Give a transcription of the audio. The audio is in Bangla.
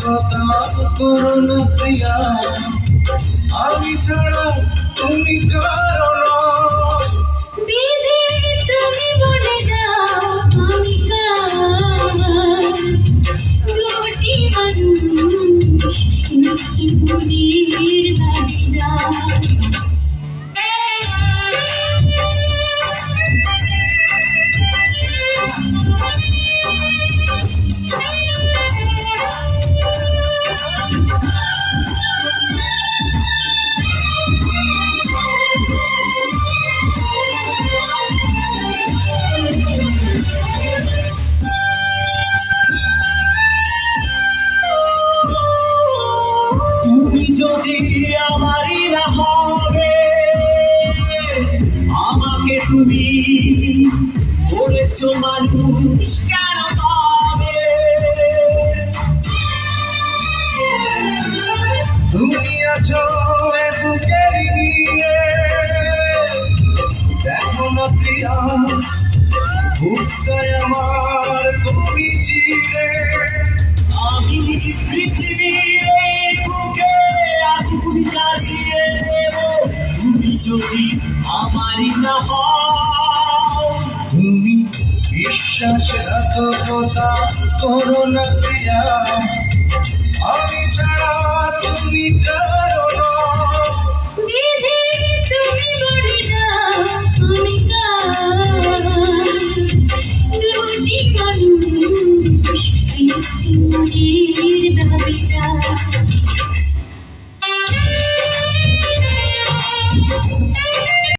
কথা করো না প্রিয়া, আমি ছাড়া তুমি কারো না। বিধি তুমি বলে যাও আমি কার, দুটি মানুষ মিষ্টি পুরীর বাড়িরা। তুমি যদি আমারই না হবে, আমাকে তুমি বলেছ মানুষ কেন পাবে? তুমি আছো এ বুকের নিয়ে, দেখো না প্রিয়া বুকটায় আমার তুমি চিরে। আমি পৃথিবীর এই বুকে আগুন জ্বালিয়ে দেব, তুমি যদি আমারই না হও। তুমি বিশ্বাসঘাতকতা করো না প্রিয়া, আমি ছাড়া তুমি কারো না।